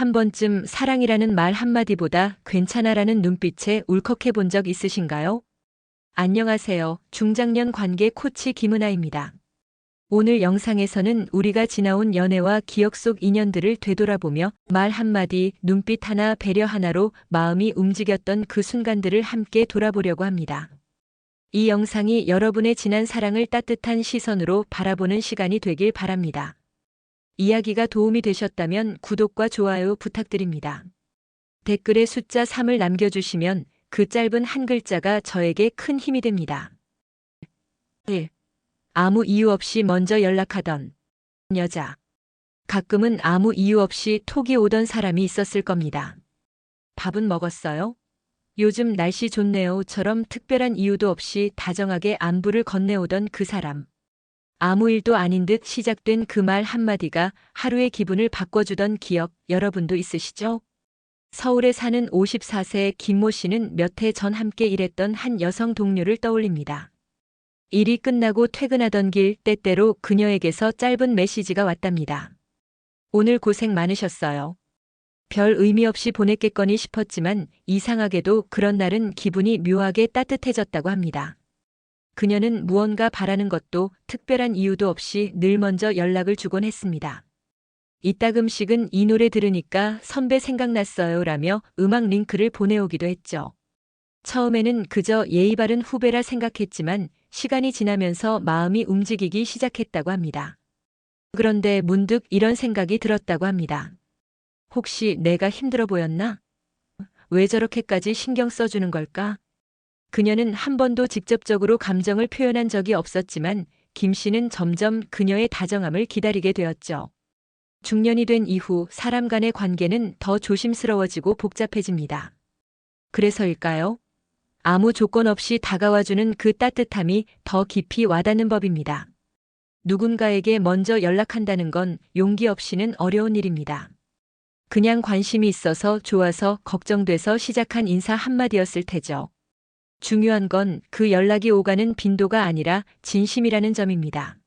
한 번쯤 사랑이라는 말 한마디보다 괜찮아라는 눈빛에 울컥해 본 적 있으신가요? 안녕하세요. 중장년 관계 코치 김은아입니다. 오늘 영상에서는 우리가 지나온 연애와 기억 속 인연들을 되돌아보며 말 한마디, 눈빛 하나, 배려 하나로 마음이 움직였던 그 순간들을 함께 돌아보려고 합니다. 이 영상이 여러분의 지난 사랑을 따뜻한 시선으로 바라보는 시간이 되길 바랍니다. 이야기가 도움이 되셨다면 구독과 좋아요 부탁드립니다. 댓글에 숫자 3을 남겨주시면 그 짧은 한 글자가 저에게 큰 힘이 됩니다. 1. 아무 이유 없이 먼저 연락하던 여자. 가끔은 아무 이유 없이 톡이 오던 사람이 있었을 겁니다. 밥은 먹었어요? 요즘 날씨 좋네요처럼 특별한 이유도 없이 다정하게 안부를 건네오던 그 사람. 아무 일도 아닌 듯 시작된 그 말 한마디가 하루의 기분을 바꿔주던 기억 여러분도 있으시죠? 서울에 사는 54세 김모 씨는 몇 해 전 함께 일했던 한 여성 동료를 떠올립니다. 일이 끝나고 퇴근하던 길 때때로 그녀에게서 짧은 메시지가 왔답니다. 오늘 고생 많으셨어요. 별 의미 없이 보냈겠거니 싶었지만 이상하게도 그런 날은 기분이 묘하게 따뜻해졌다고 합니다. 그녀는 무언가 바라는 것도 특별한 이유도 없이 늘 먼저 연락을 주곤 했습니다. 이따금씩은 이 노래 들으니까 선배 생각났어요 라며 음악 링크를 보내오기도 했죠. 처음에는 그저 예의 바른 후배라 생각했지만 시간이 지나면서 마음이 움직이기 시작했다고 합니다. 그런데 문득 이런 생각이 들었다고 합니다. 혹시 내가 힘들어 보였나? 왜 저렇게까지 신경 써주는 걸까? 그녀는 한 번도 직접적으로 감정을 표현한 적이 없었지만 김 씨는 점점 그녀의 다정함을 기다리게 되었죠. 중년이 된 이후 사람 간의 관계는 더 조심스러워지고 복잡해집니다. 그래서일까요? 아무 조건 없이 다가와주는 그 따뜻함이 더 깊이 와닿는 법입니다. 누군가에게 먼저 연락한다는 건 용기 없이는 어려운 일입니다. 그냥 관심이 있어서 좋아서 걱정돼서 시작한 인사 한마디였을 테죠. 중요한 건 그 연락이 오가는 빈도가 아니라 진심이라는 점입니다.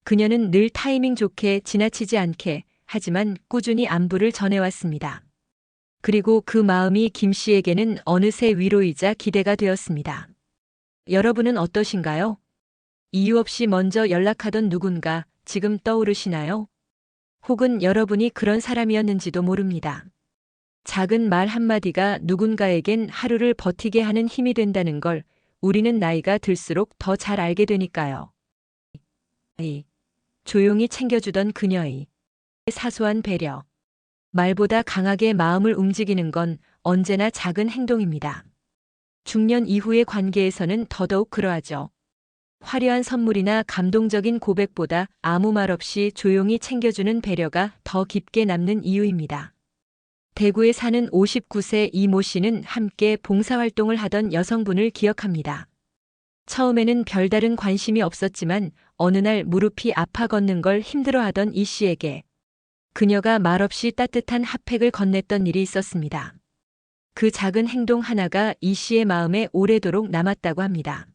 그녀는 늘 타이밍 좋게 지나치지 않게 하지만 꾸준히 안부를 전해왔습니다. 그리고 그 마음이 김 씨에게는 어느새 위로이자 기대가 되었습니다. 여러분은 어떠신가요? 이유 없이 먼저 연락하던 누군가 지금 떠오르시나요? 혹은 여러분이 그런 사람이었는지도 모릅니다. 작은 말 한마디가 누군가에겐 하루를 버티게 하는 힘이 된다는 걸 우리는 나이가 들수록 더 잘 알게 되니까요. 조용히 챙겨주던 그녀의 사소한 배려. 말보다 강하게 마음을 움직이는 건 언제나 작은 행동입니다. 중년 이후의 관계에서는 더더욱 그러하죠. 화려한 선물이나 감동적인 고백보다 아무 말 없이 조용히 챙겨주는 배려가 더 깊게 남는 이유입니다. 대구에 사는 59세 이모 씨는 함께 봉사활동을 하던 여성분을 기억합니다. 처음에는 별다른 관심이 없었지만 어느 날 무릎이 아파 걷는 걸 힘들어하던 이 씨에게 그녀가 말없이 따뜻한 핫팩을 건넸던 일이 있었습니다. 그 작은 행동 하나가 이 씨의 마음에 오래도록 남았다고 합니다.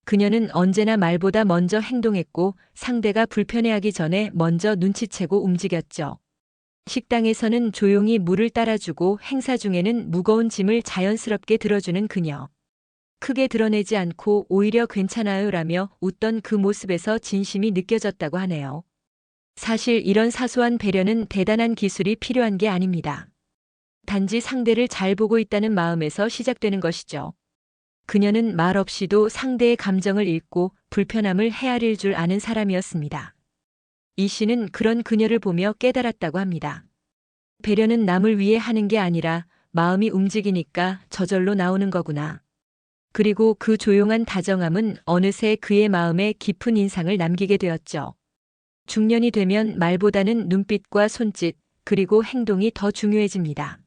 그녀는 언제나 말보다 먼저 행동했고 상대가 불편해하기 전에 먼저 눈치채고 움직였죠. 식당에서는 조용히 물을 따라주고 행사 중에는 무거운 짐을 자연스럽게 들어주는 그녀. 크게 드러내지 않고 오히려 괜찮아요 라며 웃던 그 모습에서 진심이 느껴졌다고 하네요. 사실 이런 사소한 배려는 대단한 기술이 필요한 게 아닙니다. 단지 상대를 잘 보고 있다는 마음에서 시작되는 것이죠. 그녀는 말 없이도 상대의 감정을 읽고 불편함을 헤아릴 줄 아는 사람이었습니다. 이 씨는 그런 그녀를 보며 깨달았다고 합니다. 배려는 남을 위해 하는 게 아니라 마음이 움직이니까 저절로 나오는 거구나. 그리고 그 조용한 다정함은 어느새 그의 마음에 깊은 인상을 남기게 되었죠. 중년이 되면 말보다는 눈빛과 손짓, 그리고 행동이 더 중요해집니다.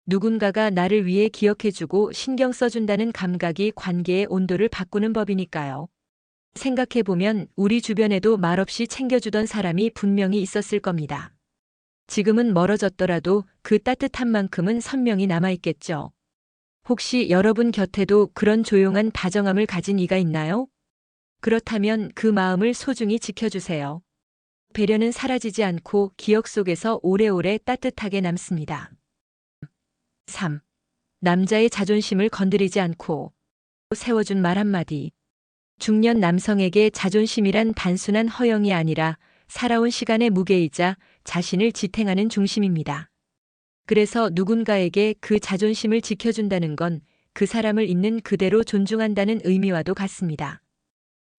누군가가 나를 위해 기억해주고 신경 써준다는 감각이 관계의 온도를 바꾸는 법이니까요. 생각해보면 우리 주변에도 말없이 챙겨주던 사람이 분명히 있었을 겁니다. 지금은 멀어졌더라도 그 따뜻한 만큼은 선명히 남아있겠죠. 혹시 여러분 곁에도 그런 조용한 다정함을 가진 이가 있나요? 그렇다면 그 마음을 소중히 지켜주세요. 배려는 사라지지 않고 기억 속에서 오래오래 따뜻하게 남습니다. 3. 남자의 자존심을 건드리지 않고 세워준 말 한마디. 중년 남성에게 자존심이란 단순한 허영이 아니라 살아온 시간의 무게이자 자신을 지탱하는 중심입니다. 그래서 누군가에게 그 자존심을 지켜준다는 건 그 사람을 있는 그대로 존중한다는 의미와도 같습니다.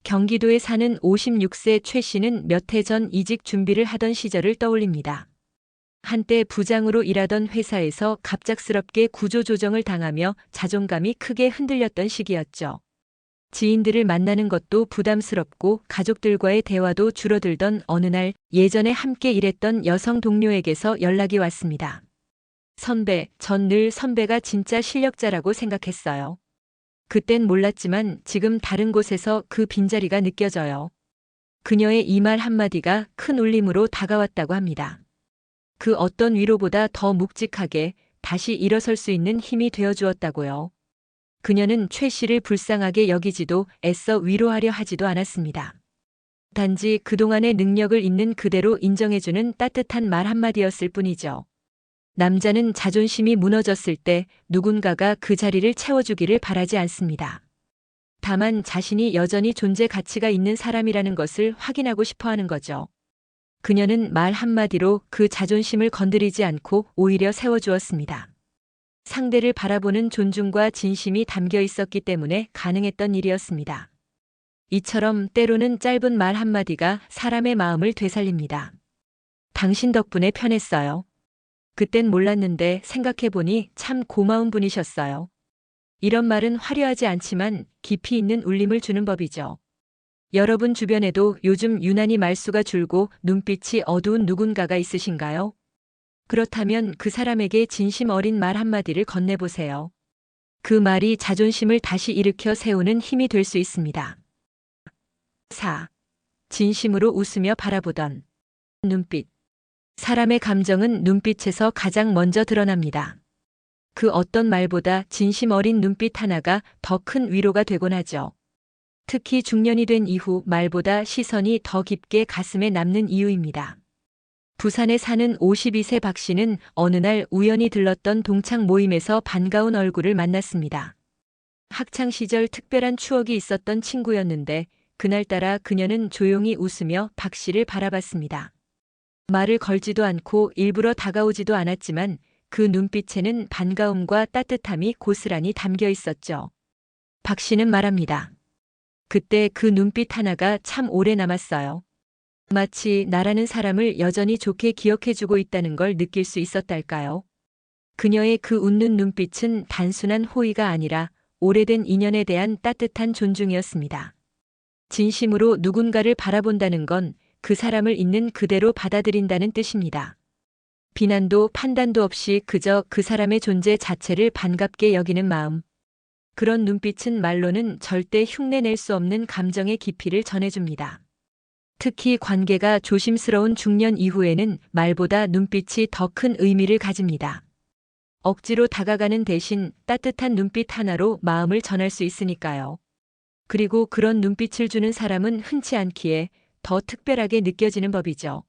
경기도에 사는 56세 최 씨는 몇 해 전 이직 준비를 하던 시절을 떠올립니다. 한때 부장으로 일하던 회사에서 갑작스럽게 구조조정을 당하며 자존감이 크게 흔들렸던 시기였죠. 지인들을 만나는 것도 부담스럽고 가족들과의 대화도 줄어들던 어느 날 예전에 함께 일했던 여성 동료에게서 연락이 왔습니다. 선배, 전 늘 선배가 진짜 실력자라고 생각했어요. 그땐 몰랐지만 지금 다른 곳에서 그 빈자리가 느껴져요. 그녀의 이 말 한마디가 큰 울림으로 다가왔다고 합니다. 그 어떤 위로보다 더 묵직하게 다시 일어설 수 있는 힘이 되어주었다고요. 그녀는 최 씨를 불쌍하게 여기지도 애써 위로하려 하지도 않았습니다. 단지 그동안의 능력을 있는 그대로 인정해주는 따뜻한 말 한마디였을 뿐이죠. 남자는 자존심이 무너졌을 때 누군가가 그 자리를 채워주기를 바라지 않습니다. 다만 자신이 여전히 존재 가치가 있는 사람이라는 것을 확인하고 싶어 하는 거죠. 그녀는 말 한마디로 그 자존심을 건드리지 않고 오히려 세워주었습니다. 상대를 바라보는 존중과 진심이 담겨 있었기 때문에 가능했던 일이었습니다. 이처럼 때로는 짧은 말 한마디가 사람의 마음을 되살립니다. 당신 덕분에 편했어요. 그땐 몰랐는데 생각해보니 참 고마운 분이셨어요. 이런 말은 화려하지 않지만 깊이 있는 울림을 주는 법이죠. 여러분 주변에도 요즘 유난히 말수가 줄고 눈빛이 어두운 누군가가 있으신가요? 그렇다면 그 사람에게 진심 어린 말 한마디를 건네보세요. 그 말이 자존심을 다시 일으켜 세우는 힘이 될 수 있습니다. 4. 진심으로 웃으며 바라보던 눈빛. 사람의 감정은 눈빛에서 가장 먼저 드러납니다. 그 어떤 말보다 진심 어린 눈빛 하나가 더 큰 위로가 되곤 하죠. 특히 중년이 된 이후 말보다 시선이 더 깊게 가슴에 남는 이유입니다. 부산에 사는 52세 박 씨는 어느 날 우연히 들렀던 동창 모임에서 반가운 얼굴을 만났습니다. 학창 시절 특별한 추억이 있었던 친구였는데 그날따라 그녀는 조용히 웃으며 박 씨를 바라봤습니다. 말을 걸지도 않고 일부러 다가오지도 않았지만 그 눈빛에는 반가움과 따뜻함이 고스란히 담겨 있었죠. 박 씨는 말합니다. 그때 그 눈빛 하나가 참 오래 남았어요. 마치 나라는 사람을 여전히 좋게 기억해주고 있다는 걸 느낄 수 있었달까요? 그녀의 그 웃는 눈빛은 단순한 호의가 아니라 오래된 인연에 대한 따뜻한 존중이었습니다. 진심으로 누군가를 바라본다는 건 그 사람을 있는 그대로 받아들인다는 뜻입니다. 비난도 판단도 없이 그저 그 사람의 존재 자체를 반갑게 여기는 마음. 그런 눈빛은 말로는 절대 흉내낼 수 없는 감정의 깊이를 전해줍니다. 특히 관계가 조심스러운 중년 이후에는 말보다 눈빛이 더 큰 의미를 가집니다. 억지로 다가가는 대신 따뜻한 눈빛 하나로 마음을 전할 수 있으니까요. 그리고 그런 눈빛을 주는 사람은 흔치 않기에 더 특별하게 느껴지는 법이죠.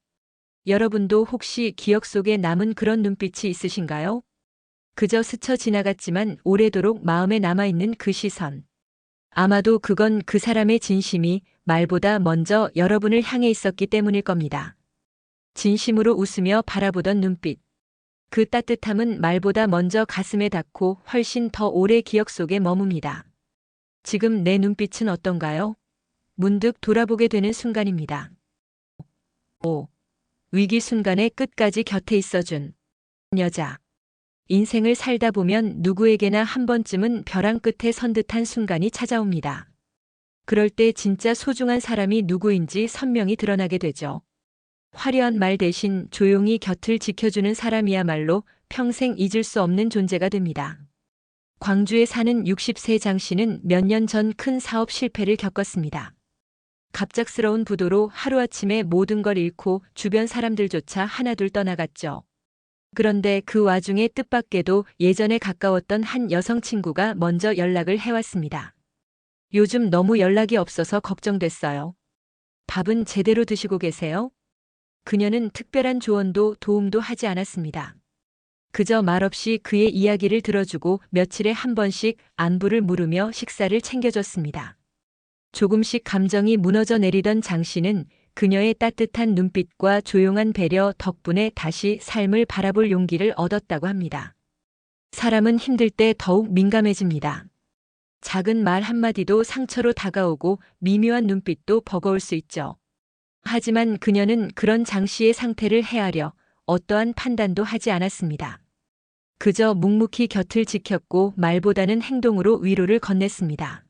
여러분도 혹시 기억 속에 남은 그런 눈빛이 있으신가요? 그저 스쳐 지나갔지만 오래도록 마음에 남아있는 그 시선. 아마도 그건 그 사람의 진심이 말보다 먼저 여러분을 향해 있었기 때문일 겁니다. 진심으로 웃으며 바라보던 눈빛. 그 따뜻함은 말보다 먼저 가슴에 닿고 훨씬 더 오래 기억 속에 머뭅니다. 지금 내 눈빛은 어떤가요? 문득 돌아보게 되는 순간입니다. 5. 위기 순간에 끝까지 곁에 있어준 여자. 인생을 살다 보면 누구에게나 한 번쯤은 벼랑 끝에 선 듯한 순간이 찾아옵니다. 그럴 때 진짜 소중한 사람이 누구인지 선명히 드러나게 되죠. 화려한 말 대신 조용히 곁을 지켜주는 사람이야말로 평생 잊을 수 없는 존재가 됩니다. 광주에 사는 60세 장 씨는 몇 년 전 큰 사업 실패를 겪었습니다. 갑작스러운 부도로 하루아침에 모든 걸 잃고 주변 사람들조차 하나둘 떠나갔죠. 그런데 그 와중에 뜻밖에도 예전에 가까웠던 한 여성 친구가 먼저 연락을 해왔습니다. 요즘 너무 연락이 없어서 걱정됐어요. 밥은 제대로 드시고 계세요? 그녀는 특별한 조언도 도움도 하지 않았습니다. 그저 말없이 그의 이야기를 들어주고 며칠에 한 번씩 안부를 물으며 식사를 챙겨줬습니다. 조금씩 감정이 무너져 내리던 장 씨는 그녀의 따뜻한 눈빛과 조용한 배려 덕분에 다시 삶을 바라볼 용기를 얻었다고 합니다. 사람은 힘들 때 더욱 민감해집니다. 작은 말 한마디도 상처로 다가오고 미묘한 눈빛도 버거울 수 있죠. 하지만 그녀는 그런 장 씨의 상태를 헤아려 어떠한 판단도 하지 않았습니다. 그저 묵묵히 곁을 지켰고 말보다는 행동으로 위로를 건넸습니다.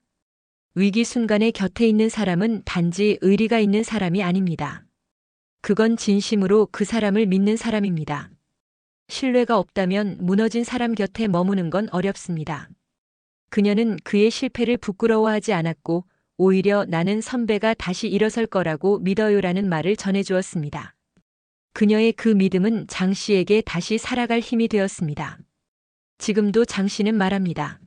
위기 순간에 곁에 있는 사람은 단지 의리가 있는 사람이 아닙니다. 그건 진심으로 그 사람을 믿는 사람입니다. 신뢰가 없다면 무너진 사람 곁에 머무는 건 어렵습니다. 그녀는 그의 실패를 부끄러워하지 않았고 오히려 나는 선배가 다시 일어설 거라고 믿어요라는 말을 전해주었습니다. 그녀의 그 믿음은 장 씨에게 다시 살아갈 힘이 되었습니다. 지금도 장 씨는 말합니다.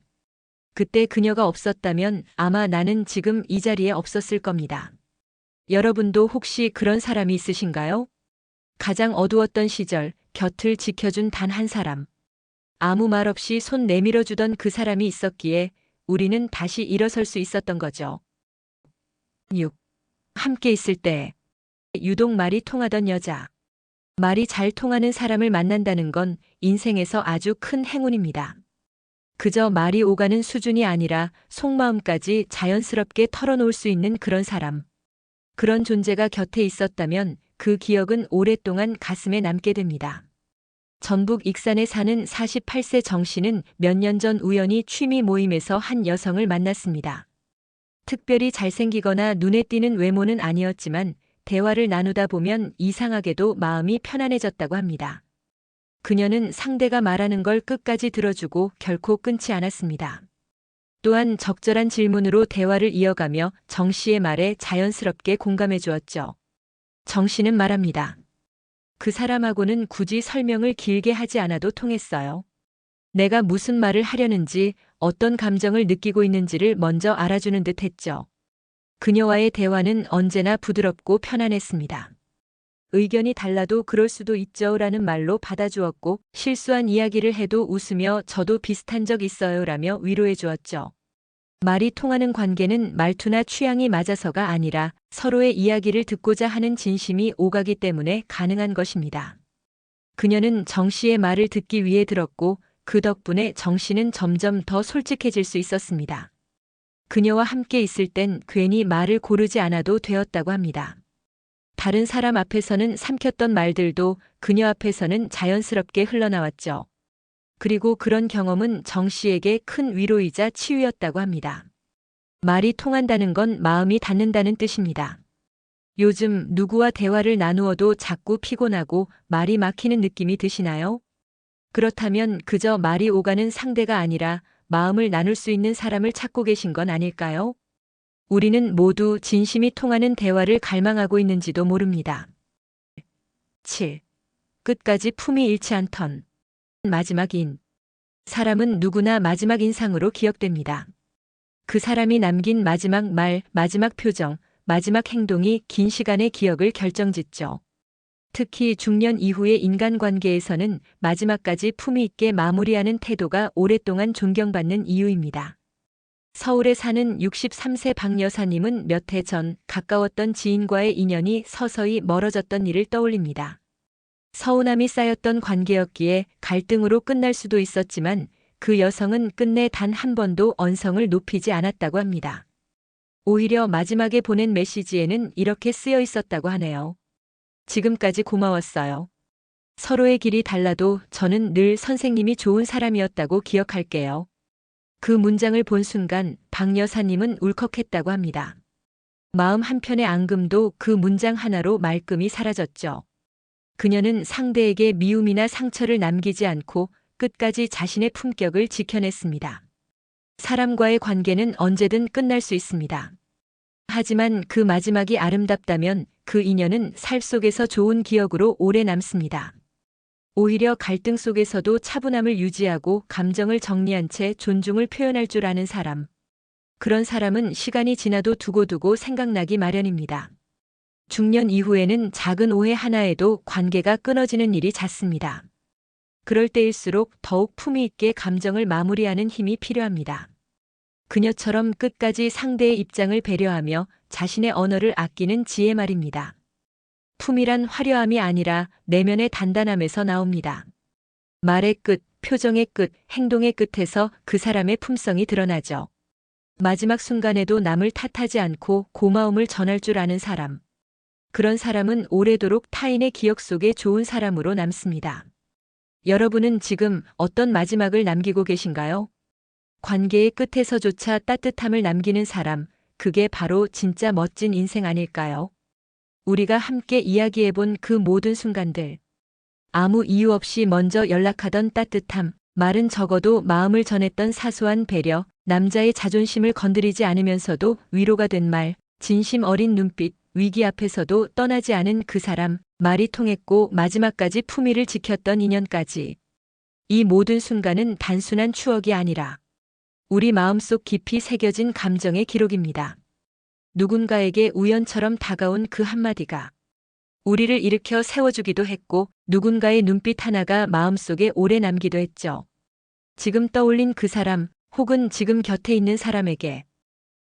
그때 그녀가 없었다면 아마 나는 지금 이 자리에 없었을 겁니다. 여러분도 혹시 그런 사람이 있으신가요? 가장 어두웠던 시절 곁을 지켜준 단 한 사람. 아무 말 없이 손 내밀어주던 그 사람이 있었기에 우리는 다시 일어설 수 있었던 거죠. 6. 함께 있을 때 유독 말이 통하던 여자. 말이 잘 통하는 사람을 만난다는 건 인생에서 아주 큰 행운입니다. 그저 말이 오가는 수준이 아니라 속마음까지 자연스럽게 털어놓을 수 있는 그런 사람. 그런 존재가 곁에 있었다면 그 기억은 오랫동안 가슴에 남게 됩니다. 전북 익산에 사는 48세 정 씨는 몇 년 전 우연히 취미 모임에서 한 여성을 만났습니다. 특별히 잘생기거나 눈에 띄는 외모는 아니었지만 대화를 나누다 보면 이상하게도 마음이 편안해졌다고 합니다. 그녀는 상대가 말하는 걸 끝까지 들어주고 결코 끊지 않았습니다. 또한 적절한 질문으로 대화를 이어가며 정 씨의 말에 자연스럽게 공감해 주었죠. 정 씨는 말합니다. 그 사람하고는 굳이 설명을 길게 하지 않아도 통했어요. 내가 무슨 말을 하려는지 어떤 감정을 느끼고 있는지를 먼저 알아주는 듯 했죠. 그녀와의 대화는 언제나 부드럽고 편안했습니다. 의견이 달라도 그럴 수도 있죠 라는 말로 받아주었고 실수한 이야기를 해도 웃으며 저도 비슷한 적 있어요 라며 위로해 주었죠. 말이 통하는 관계는 말투나 취향이 맞아서가 아니라 서로의 이야기를 듣고자 하는 진심이 오가기 때문에 가능한 것입니다. 그녀는 정 씨의 말을 듣기 위해 들었고 그 덕분에 정 씨는 점점 더 솔직해질 수 있었습니다. 그녀와 함께 있을 땐 괜히 말을 고르지 않아도 되었다고 합니다. 다른 사람 앞에서는 삼켰던 말들도 그녀 앞에서는 자연스럽게 흘러나왔죠. 그리고 그런 경험은 정 씨에게 큰 위로이자 치유였다고 합니다. 말이 통한다는 건 마음이 닿는다는 뜻입니다. 요즘 누구와 대화를 나누어도 자꾸 피곤하고 말이 막히는 느낌이 드시나요? 그렇다면 그저 말이 오가는 상대가 아니라 마음을 나눌 수 있는 사람을 찾고 계신 건 아닐까요? 우리는 모두 진심이 통하는 대화를 갈망하고 있는지도 모릅니다. 7. 끝까지 품이 잃지 않던 마지막 인. 사람은 누구나 마지막 인상으로 기억됩니다. 그 사람이 남긴 마지막 말, 마지막 표정, 마지막 행동이 긴 시간의 기억을 결정짓죠. 특히 중년 이후의 인간관계에서는 마지막까지 품위 있게 마무리하는 태도가 오랫동안 존경받는 이유입니다. 서울에 사는 63세 박 여사님은 몇 해 전 가까웠던 지인과의 인연이 서서히 멀어졌던 일을 떠올립니다. 서운함이 쌓였던 관계였기에 갈등으로 끝날 수도 있었지만 그 여성은 끝내 단 한 번도 언성을 높이지 않았다고 합니다. 오히려 마지막에 보낸 메시지에는 이렇게 쓰여 있었다고 하네요. 지금까지 고마웠어요. 서로의 길이 달라도 저는 늘 선생님이 좋은 사람이었다고 기억할게요. 그 문장을 본 순간 박 여사님은 울컥했다고 합니다. 마음 한편의 앙금도 그 문장 하나로 말끔히 사라졌죠. 그녀는 상대에게 미움이나 상처를 남기지 않고 끝까지 자신의 품격을 지켜냈습니다. 사람과의 관계는 언제든 끝날 수 있습니다. 하지만 그 마지막이 아름답다면 그 인연은 살 속에서 좋은 기억으로 오래 남습니다. 오히려 갈등 속에서도 차분함을 유지하고 감정을 정리한 채 존중을 표현할 줄 아는 사람. 그런 사람은 시간이 지나도 두고두고 생각나기 마련입니다. 중년 이후에는 작은 오해 하나에도 관계가 끊어지는 일이 잦습니다. 그럴 때일수록 더욱 품위 있게 감정을 마무리하는 힘이 필요합니다. 그녀처럼 끝까지 상대의 입장을 배려하며 자신의 언어를 아끼는 지혜 말입니다. 품이란 화려함이 아니라 내면의 단단함에서 나옵니다. 말의 끝, 표정의 끝, 행동의 끝에서 그 사람의 품성이 드러나죠. 마지막 순간에도 남을 탓하지 않고 고마움을 전할 줄 아는 사람. 그런 사람은 오래도록 타인의 기억 속에 좋은 사람으로 남습니다. 여러분은 지금 어떤 마지막을 남기고 계신가요? 관계의 끝에서조차 따뜻함을 남기는 사람, 그게 바로 진짜 멋진 인생 아닐까요? 우리가 함께 이야기해본 그 모든 순간들. 아무 이유 없이 먼저 연락하던 따뜻함, 말은 적어도 마음을 전했던 사소한 배려, 남자의 자존심을 건드리지 않으면서도 위로가 된 말, 진심 어린 눈빛, 위기 앞에서도 떠나지 않은 그 사람, 말이 통했고 마지막까지 품위를 지켰던 인연까지. 이 모든 순간은 단순한 추억이 아니라 우리 마음속 깊이 새겨진 감정의 기록입니다. 누군가에게 우연처럼 다가온 그 한마디가 우리를 일으켜 세워주기도 했고 누군가의 눈빛 하나가 마음속에 오래 남기도 했죠. 지금 떠올린 그 사람 혹은 지금 곁에 있는 사람에게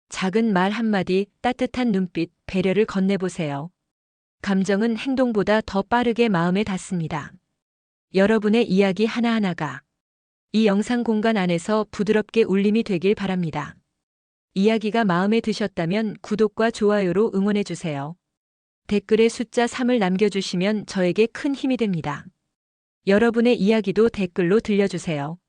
작은 말 한마디, 따뜻한 눈빛, 배려를 건네보세요. 감정은 행동보다 더 빠르게 마음에 닿습니다. 여러분의 이야기 하나하나가 이 영상 공간 안에서 부드럽게 울림이 되길 바랍니다. 이야기가 마음에 드셨다면 구독과 좋아요로 응원해주세요. 댓글에 숫자 3을 남겨주시면 저에게 큰 힘이 됩니다. 여러분의 이야기도 댓글로 들려주세요.